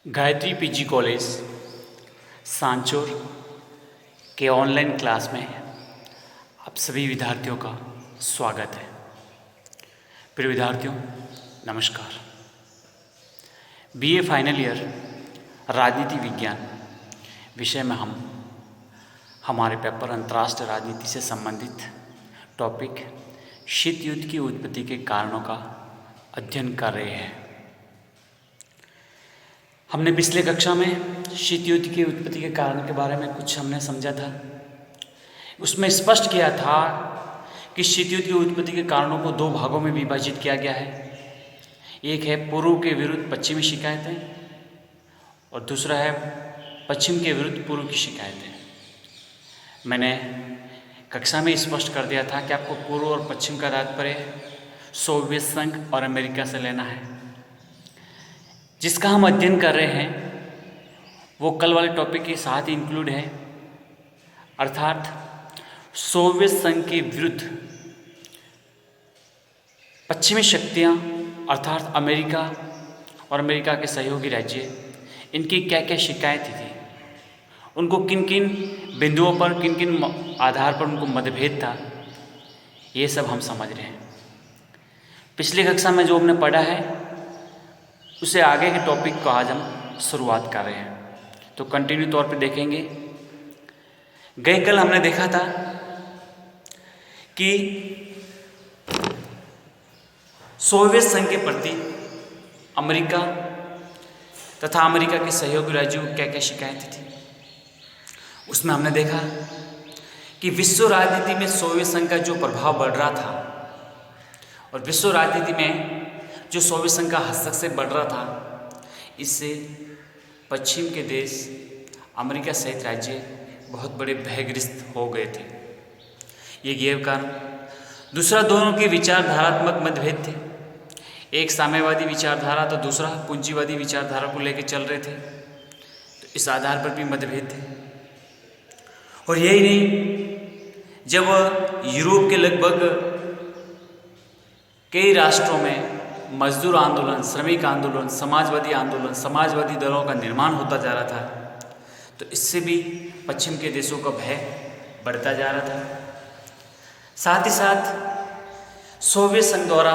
Gayatri PG college Sanchore के online class में आप सभी विद्यार्थियों का स्वागत है। प्रिय विद्यार्थियों, नमस्कार। बीए फाइनल ईयर राजनीति विज्ञान विषय में हम हमारे पेपर अंतर्राष्ट्रीय राजनीति से संबंधित टॉपिक शीत युद्ध की उत्पत्ति के कारणों का अध्ययन कर रहे हैं। हमने पिछले कक्षा में शीत युद्ध की उत्पत्ति के कारण के बारे में कुछ हमने समझा था। उसमें स्पष्ट किया था कि शीत युद्ध की उत्पत्ति के कारणों को दो भागों में विभाजित किया गया है। एक है पूर्व के विरुद्ध पश्चिमी शिकायतें और दूसरा है पश्चिम के विरुद्ध पूर्व की शिकायतें। मैंने कक्षा में स्पष्ट कर दिया था कि आपको पूर्व और पश्चिम का तात्पर्य सोवियत संघ और अमेरिका से लेना है। जिसका हम अध्ययन कर रहे हैं वो कल वाले टॉपिक के साथ इंक्लूड है, अर्थात सोवियत संघ के विरुद्ध पश्चिमी शक्तियाँ अर्थात अमेरिका और अमेरिका के सहयोगी राज्य, इनकी क्या क्या शिकायतें थी, उनको किन किन बिंदुओं पर किन किन आधार पर उनको मतभेद था, ये सब हम समझ रहे हैं। पिछली कक्षा में जो हमने पढ़ा है उससे आगे के टॉपिक को आज हम शुरुआत कर रहे हैं, तो कंटिन्यू तौर पे देखेंगे। गए कल हमने देखा था कि सोवियत संघ के प्रति अमेरिका तथा अमेरिका के सहयोगी राज्यों को क्या क्या शिकायतें थी। उसमें हमने देखा कि विश्व राजनीति में सोवियत संघ का जो प्रभाव बढ़ रहा था और विश्व राजनीति में जो सोवियत संघ का हस्तक्षेप बढ़ रहा था, इससे पश्चिम के देश अमेरिका सहित राज्य बहुत बड़े भयग्रस्त हो गए थे। ये गैर कारण। दूसरा, दोनों के विचारधारात्मक मतभेद थे। एक साम्यवादी विचारधारा तो दूसरा पूंजीवादी विचारधारा को लेकर चल रहे थे, तो इस आधार पर भी मतभेद थे। और यही नहीं, जब यूरोप के लगभग कई राष्ट्रों में मजदूर आंदोलन, श्रमिक आंदोलन, समाजवादी दलों का निर्माण होता जा रहा था, तो इससे भी पश्चिम के देशों का भय बढ़ता जा रहा था। साथ ही साथ सोवियत संघ द्वारा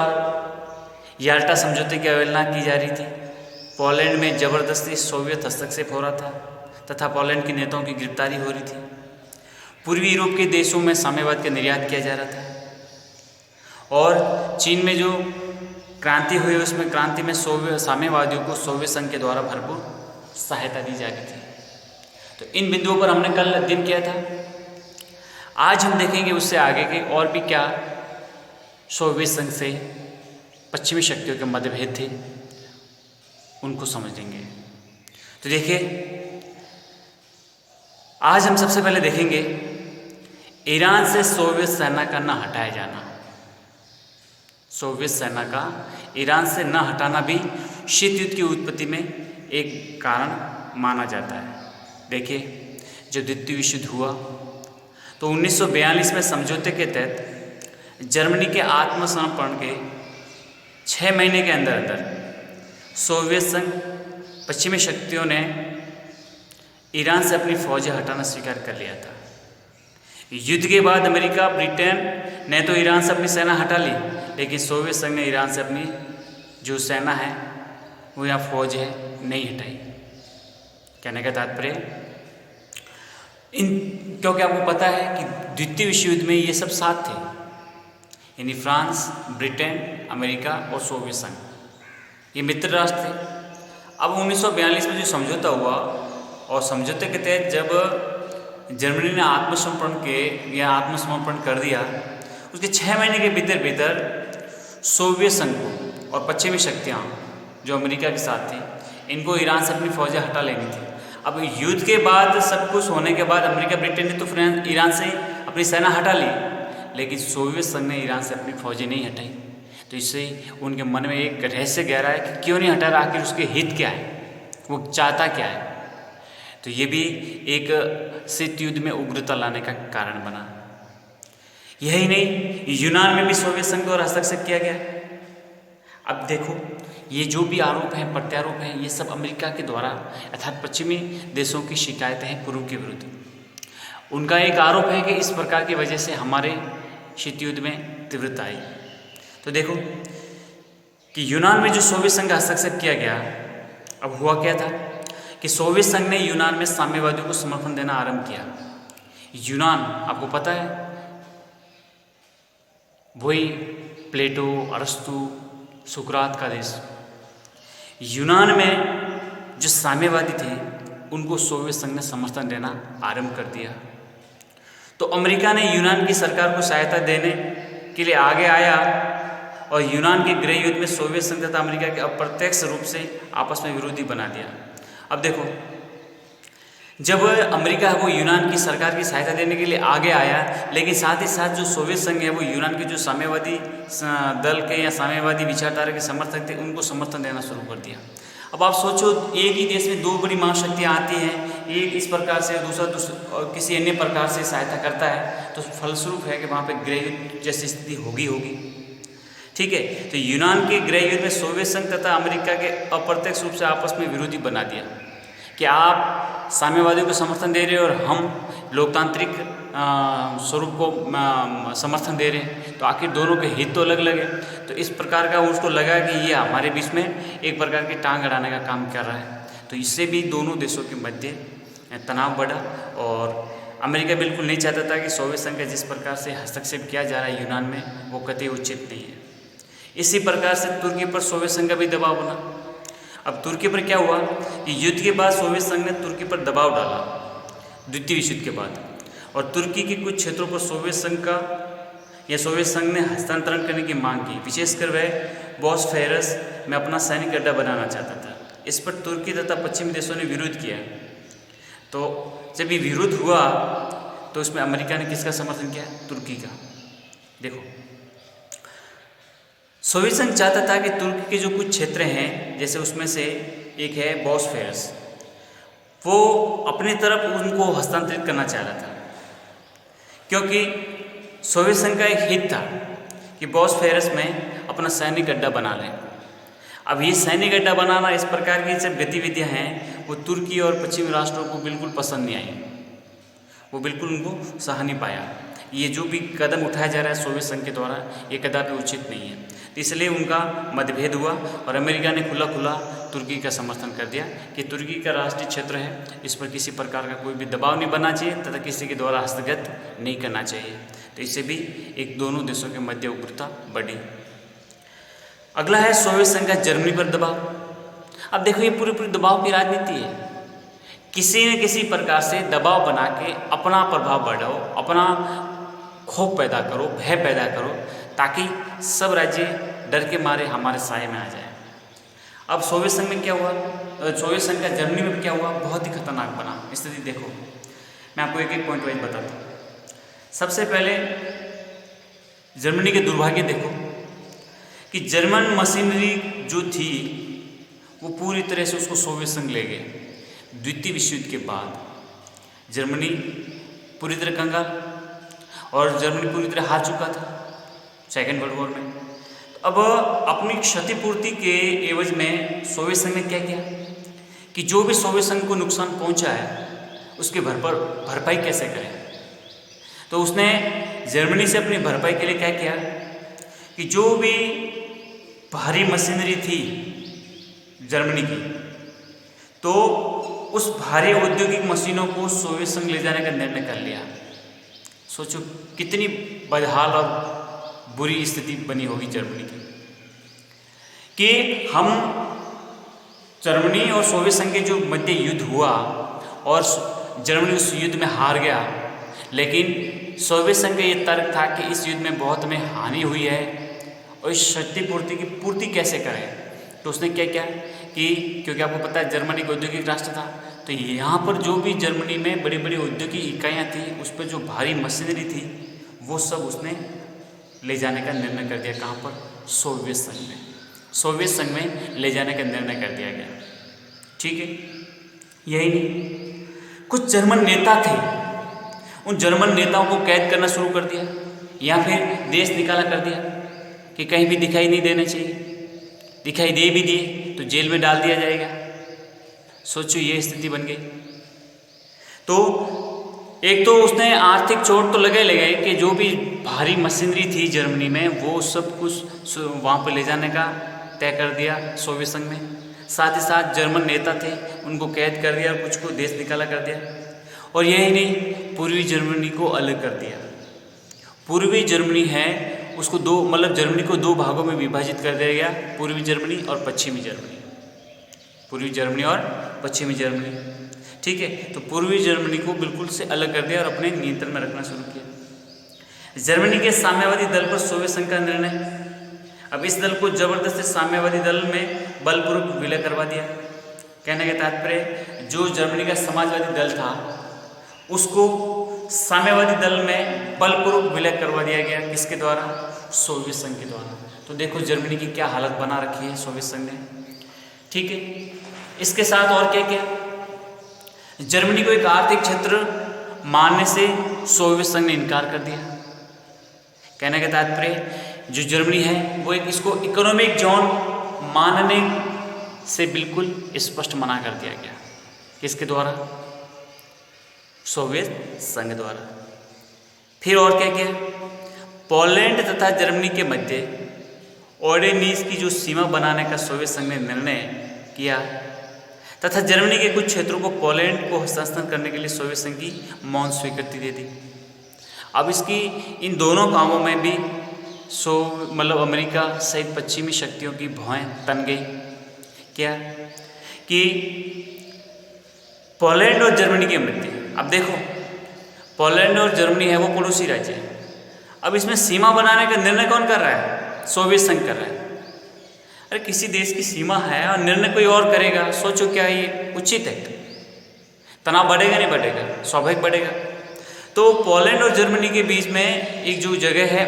याल्टा समझौते की अवहेलना की जा रही थी। पोलैंड में जबरदस्ती सोवियत हस्तक्षेप हो रहा था तथा पोलैंड के नेताओं की गिरफ्तारी हो रही थी। पूर्वी यूरोप के देशों में साम्यवाद का निर्यात किया जा रहा था और चीन में जो क्रांति हुई उसमें क्रांति में साम्यवादियों को सोवियत संघ के द्वारा भरपूर सहायता दी जा रही थी। तो इन बिंदुओं पर हमने कल अध्ययन किया था। आज हम देखेंगे उससे आगे के और भी क्या सोवियत संघ से पश्चिमी शक्तियों के मतभेद थे, उनको समझेंगे। तो देखिए, आज हम सबसे पहले देखेंगे ईरान से सोवियत सेना का न हटाया जाना। सोवियत सेना का ईरान से न हटाना भी शीत युद्ध की उत्पत्ति में एक कारण माना जाता है। देखिए, जब द्वितीय विश्व युद्ध हुआ तो 1942 में समझौते के तहत जर्मनी के आत्मसमर्पण के 6 महीने के अंदर अंदर सोवियत संघ पश्चिमी शक्तियों ने ईरान से अपनी फौजें हटाना स्वीकार कर लिया था। युद्ध के बाद अमेरिका, ब्रिटेन ने तो ईरान से अपनी सेना हटा ली, लेकिन सोवियत संघ ने ईरान से अपनी जो सेना है वो या फौज है नहीं हटाई। कहने का तात्पर्य क्योंकि आपको पता है कि द्वितीय विश्व युद्ध में ये सब साथ थे, यानी फ्रांस, ब्रिटेन, अमेरिका और सोवियत संघ, ये मित्र राष्ट्र थे। अब 1942 में जो समझौता हुआ और समझौते के तहत जब जर्मनी ने आत्मसमर्पण कर दिया, उसके 6 महीने के भीतर भीतर सोवियत संघ को और पश्चिमी शक्तियाँ जो अमेरिका के साथ थी, इनको ईरान से अपनी फौजें हटा लेनी थी। अब युद्ध के बाद सब कुछ होने के बाद अमेरिका, ब्रिटेन ने तो ईरान से अपनी सेना हटा ली, लेकिन सोवियत संघ ने ईरान से अपनी फौजें नहीं हटाई। तो इससे उनके मन में एक रहस्य गहरा है कि क्यों नहीं हटा रहा, आखिर उसके हित क्या है, वो चाहता क्या है। तो ये भी एक शीत युद्ध में उग्रता लाने का कारण बना। यही नहीं, यूनान में भी सोवियत संघ द्वारा हस्तक्षेप किया गया। अब देखो, ये जो भी आरोप हैं, प्रत्यारोप हैं, ये सब अमेरिका के द्वारा अर्थात पश्चिमी देशों की शिकायतें हैं पूर्व के विरुद्ध। उनका एक आरोप है कि इस प्रकार की वजह से हमारे शीत युद्ध में तीव्रता आई। तो देखो कि यूनान में जो सोवियत संघ का हस्तक्षेप किया गया, अब हुआ क्या था कि सोवियत संघ ने यूनान में साम्यवादियों को समर्थन देना आरंभ किया। यूनान आपको पता है, वही प्लेटो, अरस्तु, सुकरात का देश। यूनान में जो साम्यवादी थे उनको सोवियत संघ ने समर्थन देना आरंभ कर दिया। तो अमेरिका ने यूनान की सरकार को सहायता देने के लिए आगे आया और यूनान के गृह युद्ध में सोवियत संघ तथा अमेरिका के अप्रत्यक्ष रूप से आपस में विरोधी बना दिया। अब देखो, जब अमेरिका वो यूनान की सरकार की सहायता देने के लिए आगे आया, लेकिन साथ ही साथ जो सोवियत संघ है वो यूनान के जो साम्यवादी दल के या साम्यवादी विचारधारा के समर्थक थे उनको समर्थन देना शुरू कर दिया। अब आप सोचो, एक ही देश में दो बड़ी महाशक्तियाँ आती हैं, एक इस प्रकार से, दूसरा किसी अन्य प्रकार से सहायता करता है, तो फलस्वरूप है कि वहाँ पे गृह युद्ध जैसी स्थिति होगी। ठीक है, तो यूनान के गृह युद्ध में सोवियत संघ तथा अमेरिका के अप्रत्यक्ष रूप से आपस में विरोधी बना दिया कि आप साम्यवादियों को समर्थन दे रहे हैं और हम लोकतांत्रिक स्वरूप को समर्थन दे रहे हैं, तो आखिर दोनों के हित तो अलग अलग है। तो इस प्रकार का उसको लगा कि ये हमारे बीच में एक प्रकार की टांग अड़ाने का काम कर रहा है। तो इससे भी दोनों देशों के मध्य तनाव बढ़ा और अमेरिका बिल्कुल नहीं चाहता था कि सोवियत संघ का जिस प्रकार से हस्तक्षेप किया जा रहा है यूनान में, वो कतई उचित नहीं है। इसी प्रकार से तुर्की पर सोवियत संघ का भी दबाव बना। अब तुर्की पर क्या हुआ कि युद्ध के बाद सोवियत संघ ने तुर्की पर दबाव डाला द्वितीय विश्व युद्ध के बाद, और तुर्की के कुछ क्षेत्रों पर सोवियत संघ का या सोवियत संघ ने हस्तांतरण करने की मांग की। विशेषकर वह बॉस्फेरस में अपना सैनिक अड्डा बनाना चाहता था। इस पर तुर्की तथा पश्चिमी देशों ने विरोध किया। तो जब ये विरोध हुआ तो उसमें अमेरिका ने किसका समर्थन किया? तुर्की का। देखो, सोवियत संघ चाहता था कि तुर्की के जो कुछ क्षेत्र हैं, जैसे उसमें से एक है बॉस्फेरस, वो अपनी तरफ उनको हस्तांतरित करना चाह रहा था, क्योंकि सोवियत संघ का एक हित था कि बॉस्फेरस में अपना सैनिक अड्डा बना लें। अब ये सैनिक अड्डा बनाना, इस प्रकार की सब गतिविधियां हैं, वो तुर्की और पश्चिमी राष्ट्रों को बिल्कुल पसंद नहीं आई, वो बिल्कुल उनको सह नहीं पाया। ये जो भी कदम उठाया जा रहा है सोवियत संघ के द्वारा, ये कदापि उचित नहीं है। तो इसलिए उनका मतभेद हुआ और अमेरिका ने खुला खुला तुर्की का समर्थन कर दिया कि तुर्की का राष्ट्रीय क्षेत्र है, इस पर किसी प्रकार का कोई भी दबाव नहीं बनना चाहिए तथा किसी के द्वारा हस्तगत नहीं करना चाहिए। तो इससे भी एक दोनों देशों के मध्य उग्रता बढ़ी। अगला है सोवियत संघ का जर्मनी पर दबाव। अब देखो, ये पूरी दबाव की राजनीति है। किसी न किसी प्रकार से दबाव बना के अपना प्रभाव बढ़ाओ, अपना खौफ पैदा करो, भय पैदा करो, ताकि सब राज्य डर के मारे हमारे साए में आ जाए। अब सोवियत संघ में क्या हुआ, सोवियत संघ का जर्मनी में क्या हुआ, बहुत ही खतरनाक बना स्थिति। देखो, मैं आपको एक एक पॉइंट वाइज बताता हूँ। सबसे पहले जर्मनी के दुर्भाग्य देखो कि जर्मन मशीनरी जो थी वो पूरी तरह से उसको सोवियत संघ ले गए। द्वितीय विश्व युद्ध के बाद जर्मनी पूरी तरह कंगाल, और जर्मनी पूरी तरह हार चुका था सेकेंड वर्ल्ड वॉर में। तो अब अपनी क्षतिपूर्ति के एवज में सोवियत संघ ने क्या किया कि जो भी सोवियत संघ को नुकसान पहुंचा है उसकी भरपाई कैसे करें। तो उसने जर्मनी से अपनी भरपाई के लिए क्या किया कि जो भी भारी मशीनरी थी जर्मनी की, तो उस भारी औद्योगिक मशीनों को सोवियत संघ ले जाने का निर्णय कर लिया। सोचो कितनी बदहाल और बुरी स्थिति बनी होगी जर्मनी की कि हम जर्मनी और सोवियत संघ के जो मध्य युद्ध हुआ और जर्मनी उस युद्ध में हार गया, लेकिन सोवियत संघ का ये तर्क था कि इस युद्ध में बहुत हमें हानि हुई है और इस क्षतिपूर्ति की पूर्ति कैसे करें। तो उसने क्या किया कि क्योंकि आपको पता है जर्मनी का औद्योगिक राष्ट्र था, तो यहाँ पर जो भी जर्मनी में बड़ी बड़ी औद्योगिक इकाइयाँ थी, उस पर जो भारी मशीनरी थी, वो सब उसने ले जाने का निर्णय कर दिया। कहाँ पर? सोवियत संघ में। सोवियत संघ में ले जाने का निर्णय कर दिया गया। ठीक है, यही नहीं, कुछ जर्मन नेता थे, उन जर्मन नेताओं को कैद करना शुरू कर दिया या फिर देश निकाला कर दिया कि कहीं भी दिखाई नहीं देना चाहिए। दिखाई दे भी दिए तो जेल में डाल दिया जाएगा। सोचो ये स्थिति बन गई। तो एक तो उसने आर्थिक चोट तो लगे कि जो भी भारी मशीनरी थी जर्मनी में वो सब कुछ वहाँ पर ले जाने का तय कर दिया सोवियत संघ में। साथ ही साथ जर्मन नेता थे उनको कैद कर दिया और कुछ को देश निकाला कर दिया। और यही नहीं, पूर्वी जर्मनी को अलग कर दिया। पूर्वी जर्मनी है उसको दो, मतलब जर्मनी को दो भागों में विभाजित कर दिया गया, पूर्वी जर्मनी और पश्चिमी जर्मनी। पूर्वी जर्मनी और पश्चिमी जर्मनी, ठीक है। तो पूर्वी जर्मनी को बिल्कुल से अलग कर दिया और अपने नियंत्रण में रखना शुरू किया। जर्मनी के साम्यवादी दल पर सोवियत संघ का निर्णय। अब इस दल को जबरदस्ती साम्यवादी दल में बलपूर्वक विलय करवा दिया। कहने का तात्पर्य जो जर्मनी का समाजवादी दल था उसको साम्यवादी दल में बलपूर्वक विलय करवा दिया गया। किसके द्वारा? सोवियत संघ के द्वारा। तो देखो जर्मनी की क्या हालत बना रखी है सोवियत संघ ने, ठीक है। इसके साथ और क्या क्या, जर्मनी को एक आर्थिक क्षेत्र मानने से सोवियत संघ ने इनकार कर दिया। कहने का तात्पर्य जो जर्मनी है वो एक इसको इकोनॉमिक जोन मानने से बिल्कुल स्पष्ट मना कर दिया गया। किसके द्वारा? सोवियत संघ द्वारा। फिर और क्या क्या, पोलैंड तथा जर्मनी के मध्य ओडेनीज की जो सीमा बनाने का सोवियत संघ ने निर्णय किया तथा जर्मनी के कुछ क्षेत्रों को पोलैंड को हस्तांतरण करने के लिए सोवियत संघ की मौन स्वीकृति दे दी। अब इसकी इन दोनों कामों में भी मतलब अमेरिका सहित पश्चिमी शक्तियों की भौहें तन गई। क्या कि पोलैंड और जर्मनी के मध्य, अब देखो पोलैंड और जर्मनी है वो पड़ोसी राज्य है। अब इसमें सीमा बनाने का निर्णय कौन कर रहा है? सोवियत संघ कर रहा है। अरे किसी देश की सीमा है और निर्णय कोई और करेगा, सोचो क्या ये उचित है? तनाव बढ़ेगा नहीं बढ़ेगा? स्वाभाविक बढ़ेगा। तो पोलैंड और जर्मनी के बीच में एक जो जगह है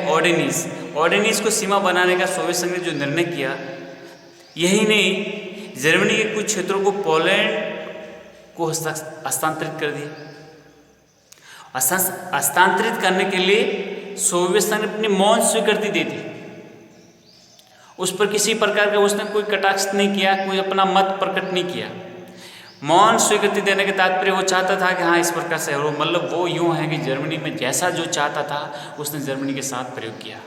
ओडेनीज को सीमा बनाने का सोवियत संघ ने जो निर्णय किया, यही नहीं जर्मनी के कुछ क्षेत्रों को पोलैंड को हस्तांतरित कर दिया। हस्तांतरित करने के लिए सोवियत संघ ने अपनी मौन स्वीकृति दे दी। उस पर किसी प्रकार का उसने कोई कटाक्ष नहीं किया, कोई अपना मत प्रकट नहीं किया। मौन स्वीकृति देने के तात्पर्य वो चाहता था कि हाँ इस प्रकार से हो, मतलब वो यूँ है कि जर्मनी में जैसा जो चाहता था उसने जर्मनी के साथ प्रयोग किया।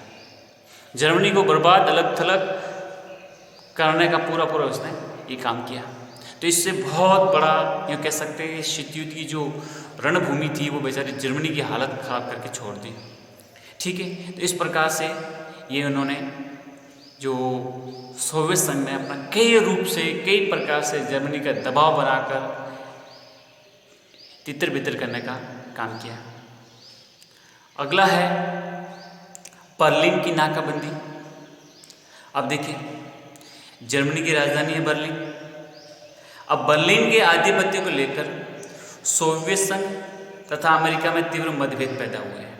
जर्मनी को बर्बाद अलग थलग करने का पूरा उसने ये काम किया। तो इससे बहुत बड़ा यूँ कह सकते हैं शीत युद्ध की जो रणभूमि थी वो बेचारी जर्मनी की हालत खराब करके छोड़ दी, ठीक है। तो इस प्रकार से ये उन्होंने जो सोवियत संघ ने अपना कई रूप से कई प्रकार से जर्मनी का दबाव बनाकर तितर बितर करने का काम किया। अगला है बर्लिन की नाकाबंदी। अब देखिए जर्मनी की राजधानी है बर्लिन। अब बर्लिन के आधिपत्य को लेकर सोवियत संघ तथा अमेरिका में तीव्र मतभेद पैदा हुए हैं।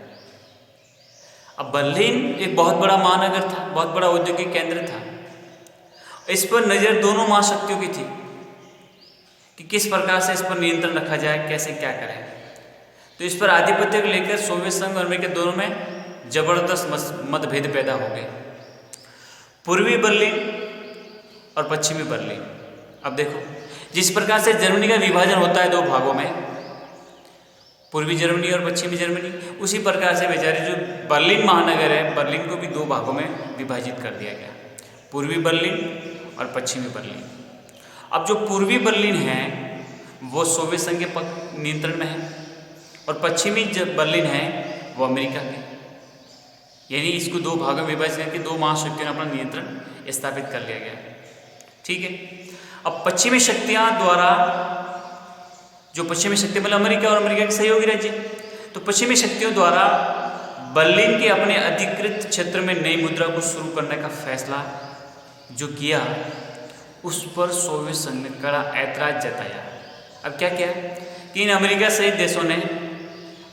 अब बर्लिन एक बहुत बड़ा महानगर था, बहुत बड़ा औद्योगिक केंद्र था। इस पर नज़र दोनों महाशक्तियों की थी कि किस प्रकार से इस पर नियंत्रण रखा जाए, कैसे क्या करें। तो इस पर आधिपत्य को लेकर सोवियत संघ और अमेरिका दोनों में जबरदस्त मतभेद पैदा हो गए। पूर्वी बर्लिन और पश्चिमी बर्लिन। अब देखो जिस प्रकार से जर्मनी का विभाजन होता है दो भागों में, पूर्वी जर्मनी और पश्चिमी जर्मनी, उसी प्रकार से बेचारे जो बर्लिन महानगर है बर्लिन को भी दो भागों में विभाजित कर दिया गया, पूर्वी बर्लिन और पश्चिमी बर्लिन। अब जो पूर्वी बर्लिन है वो सोवियत संघ के नियंत्रण में है और पश्चिमी बर्लिन है वो अमेरिका के, यानी इसको दो भागों में विभाजित करके दो महाशक्तियों ने अपना नियंत्रण स्थापित कर लिया गया, ठीक है। अब पश्चिमी शक्तियाँ द्वारा, जो पश्चिमी शक्ति मतलब अमेरिका और अमेरिका के सहयोगी राज्य, तो पश्चिमी शक्तियों द्वारा बर्लिन के अपने अधिकृत क्षेत्र में नई मुद्रा को शुरू करने का फैसला जो किया उस पर सोवियत संघ ने कड़ा ऐतराज जताया। अब क्या किया कि इन अमेरिका सहित देशों ने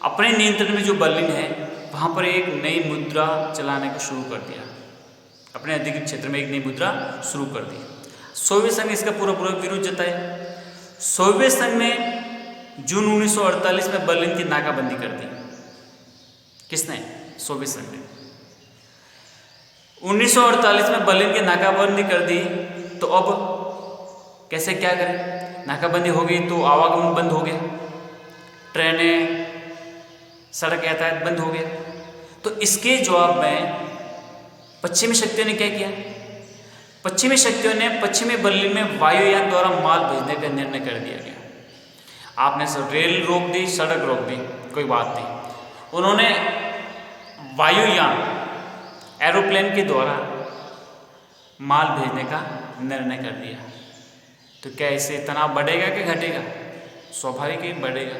अपने नियंत्रण में जो बर्लिन है वहाँ पर एक नई मुद्रा चलाने को शुरू कर दिया, अपने अधिकृत क्षेत्र में एक नई मुद्रा शुरू कर दी। सोवियत संघ इसका पूरा विरोध जताया। सोवियत संघ ने जून 1948 में बर्लिन की नाकाबंदी कर दी। किसने? सोवियत संघ ने। 1948 में बर्लिन की नाकाबंदी कर दी, तो अब कैसे क्या करें? नाकाबंदी हो गई तो आवागमन बंद हो गया, ट्रेनें, सड़क यातायात बंद हो गया। तो इसके जवाब में पश्चिमी शक्तियों ने क्या किया? पश्चिमी शक्तियों ने पश्चिमी बर्लिन में वायुयान द्वारा माल भेजने का निर्णय कर दिया गया। आपने रेल रोक दी, सड़क रोक दी, कोई बात नहीं, उन्होंने वायुयान, एरोप्लेन के द्वारा माल भेजने का निर्णय कर दिया। तो क्या इससे तनाव बढ़ेगा कि घटेगा? स्वाभाविक ही बढ़ेगा।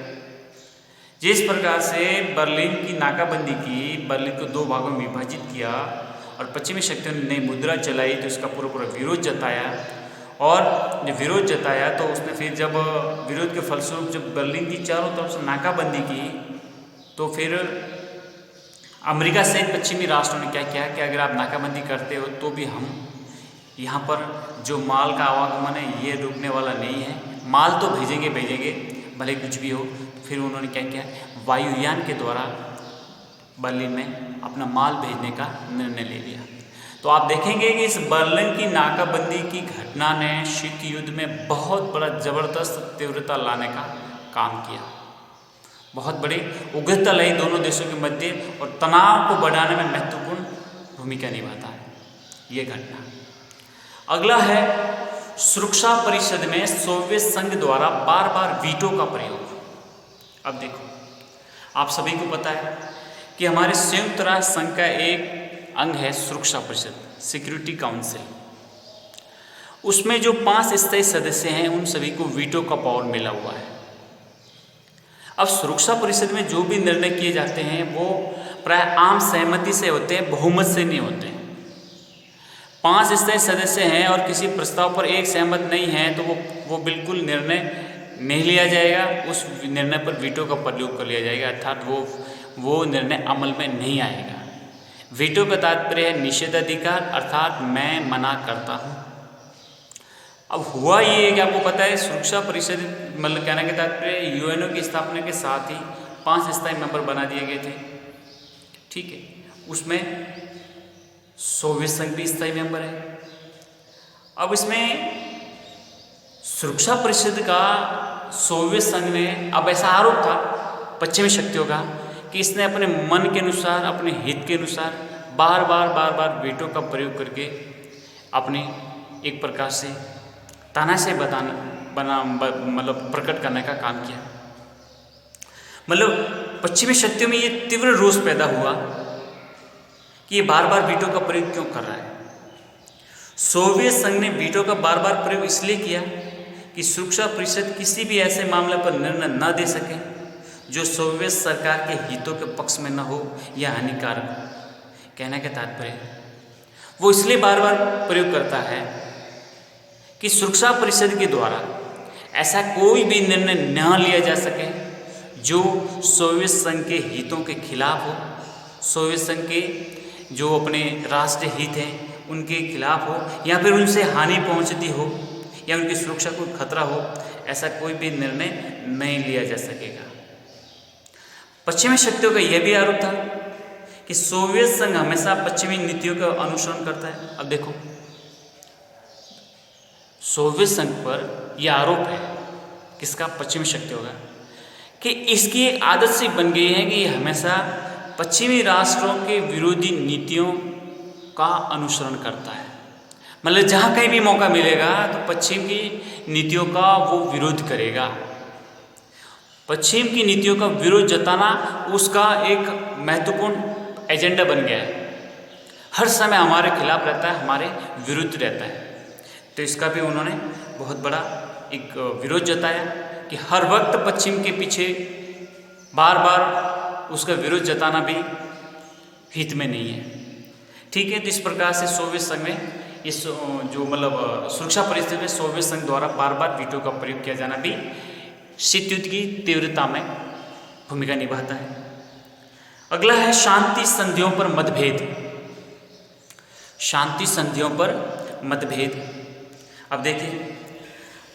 जिस प्रकार से बर्लिन की नाकाबंदी की, बर्लिन को 2 भागों में विभाजित किया और पश्चिमी शक्तियों ने नई मुद्रा चलाई, तो इसका पूरा विरोध जताया। और जब विरोध जताया तो उसने फिर जब विरोध के फलस्वरूप जब बर्लिन की चारों तरफ से नाकाबंदी की, तो फिर अमेरिका सहित पश्चिमी राष्ट्रों ने क्या किया कि अगर आप नाकाबंदी करते हो तो भी हम यहाँ पर जो माल का आवागमन है ये रुकने वाला नहीं है, माल तो भेजेंगे भले कुछ भी हो। फिर उन्होंने क्या किया? वायुयान के द्वारा बर्लिन में अपना माल भेजने का निर्णय ले लिया। तो आप देखेंगे कि इस बर्लिन की नाकाबंदी की घटना ने शीत युद्ध में बहुत बड़ा ज़बरदस्त तीव्रता लाने का काम किया, बहुत बड़ी उग्रता लाई दोनों देशों के मध्य और तनाव को बढ़ाने में महत्वपूर्ण भूमिका निभाता है ये घटना। अगला है सुरक्षा परिषद में सोवियत संघ द्वारा बार बार वीटो का प्रयोग। अब देखो, आप सभी को पता है कि हमारे संयुक्त राष्ट्र संघ का एक अंग है सुरक्षा परिषद, सिक्योरिटी काउंसिल। उसमें जो 5 स्थायी सदस्य हैं उन सभी को वीटो का पावर मिला हुआ है। अब सुरक्षा परिषद में जो भी निर्णय किए जाते हैं वो प्राय आम सहमति से होते हैं, बहुमत से नहीं होते हैं। 5 स्थायी सदस्य हैं और किसी प्रस्ताव पर एक सहमत नहीं है तो वो बिल्कुल निर्णय नहीं लिया जाएगा, उस निर्णय पर वीटो का प्रयोग कर लिया जाएगा, अर्थात वो निर्णय अमल में नहीं आएगा। वीटो का तात्पर्य है निषेधाधिकार, अर्थात मैं मना करता हूँ। अब हुआ ये कि आपको पता है सुरक्षा परिषद मतलब कहने के तात्पर्य यूएनओ की स्थापना के साथ ही 5 स्थायी मेंबर बना दिए गए थे, ठीक है। उसमें सोवियत संघ भी स्थायी मेंबर है। अब इसमें सुरक्षा परिषद का सोवियत संघ ने, अब ऐसा आरोप था पश्चिमी शक्तियों का कि इसने अपने मन के अनुसार, अपने हित के अनुसार बार बार वीटो का प्रयोग करके अपने एक प्रकार से तानाशाही मतलब प्रकट करने का काम किया। मतलब पश्चिमी शक्तियों में ये तीव्र रोष पैदा हुआ कि ये बार बार वीटो का प्रयोग क्यों कर रहा है। सोवियत संघ ने वीटो का बार बार प्रयोग इसलिए किया कि सुरक्षा परिषद किसी भी ऐसे मामले पर निर्णय न दे सके जो सोवियत सरकार के हितों के पक्ष में न हो या हानिकारक। कहने का तात्पर्य वो इसलिए बार बार प्रयोग करता है कि सुरक्षा परिषद के द्वारा ऐसा कोई भी निर्णय न लिया जा सके जो सोवियत संघ के हितों के खिलाफ हो, सोवियत संघ के जो अपने राष्ट्रीय हित हैं उनके खिलाफ हो, या फिर उनसे हानि पहुंचती हो या उनकी सुरक्षा को खतरा हो, ऐसा कोई भी निर्णय नहीं लिया जा सकेगा। पश्चिमी शक्तियों का यह भी आरोप था कि सोवियत संघ हमेशा पश्चिमी नीतियों का अनुसरण करता है। अब देखो, सोवियत संघ पर यह आरोप है किसका? पश्चिमी शक्तियों का, कि इसकी आदत सी बन गई है कि ये हमेशा पश्चिमी राष्ट्रों के विरोधी नीतियों का अनुसरण करता है। मतलब जहाँ कहीं भी मौका मिलेगा तो पश्चिम की नीतियों का वो विरोध करेगा। पश्चिम की नीतियों का विरोध जताना उसका एक महत्वपूर्ण एजेंडा बन गया है। हर समय हमारे खिलाफ रहता है, हमारे विरुद्ध रहता है। तो इसका भी उन्होंने बहुत बड़ा एक विरोध जताया कि हर वक्त पश्चिम के पीछे बार बार उसका विरोध जताना भी हित में नहीं है, ठीक है। तो इस प्रकार से सोवियत संघ में इस जो मतलब सुरक्षा परिषद में सोवियत संघ द्वारा बार बार वीटो का प्रयोग किया जाना भी शीत युद्ध की तीव्रता में भूमिका निभाता है। अगला है शांति संधियों पर मतभेद। शांति संधियों पर मतभेद। अब देखिए,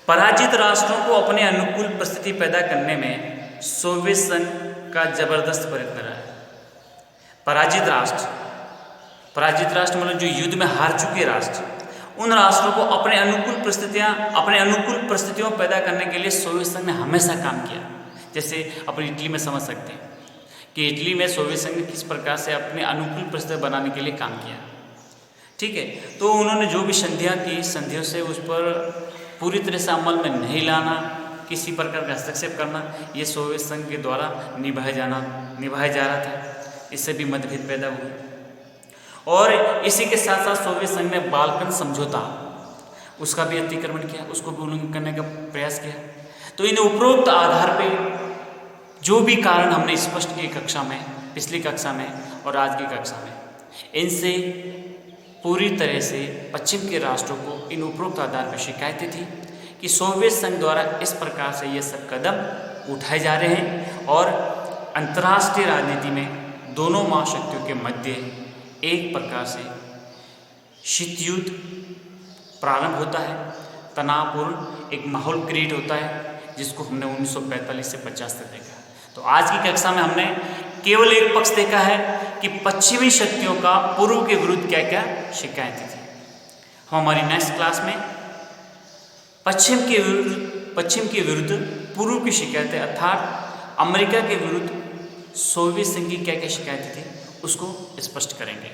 पराजित राष्ट्रों को अपने अनुकूल परिस्थिति पैदा करने में सोवियत संघ का जबरदस्त प्रयत्न रहा है। पराजित राष्ट्र, पराजित राष्ट्र मतलब जो युद्ध में हार चुके राष्ट्र, उन राष्ट्रों को अपने अनुकूल परिस्थितियों पैदा करने के लिए सोवियत संघ ने हमेशा काम किया। जैसे अपन इटली में समझ सकते हैं कि इटली में सोवियत संघ ने किस प्रकार से अपने अनुकूल परिस्थिति बनाने के लिए काम किया। ठीक है, तो उन्होंने जो भी संधियाँ की, संधियों से उस पर पूरी तरह से अमल में नहीं लाना, किसी प्रकार का हस्तक्षेप करना, ये सोवियत संघ के द्वारा निभाया जा रहा था। इससे भी मतभेद पैदा हुए और इसी के साथ साथ सोवियत संघ ने बाल्कन समझौता उसका भी अतिक्रमण किया, उसको भी उल्लंघन करने का प्रयास किया। तो इन उपरोक्त आधार पे जो भी कारण हमने स्पष्ट किए कक्षा में, पिछली कक्षा में और आज की कक्षा में, इनसे पूरी तरह से पश्चिम के राष्ट्रों को इन उपरोक्त आधार पर शिकायतें थी कि सोवियत संघ द्वारा इस प्रकार से ये सब कदम उठाए जा रहे हैं और अंतर्राष्ट्रीय राजनीति में दोनों महाशक्तियों के मध्य एक प्रकार से शीत युद्ध प्रारंभ होता है, तनावपूर्ण एक माहौल क्रिएट होता है, जिसको हमने 1945 से 50 तक देखा। तो आज की कक्षा में हमने केवल एक पक्ष देखा है कि पश्चिमी शक्तियों का पूर्व के विरुद्ध क्या क्या शिकायतें थी। हम हमारी नेक्स्ट क्लास में पश्चिम के विरुद्ध पूर्व की शिकायतें अर्थात अमेरिका के विरुद्ध सोवियत संघ की क्या क्या शिकायतें थी उसको स्पष्ट करेंगे।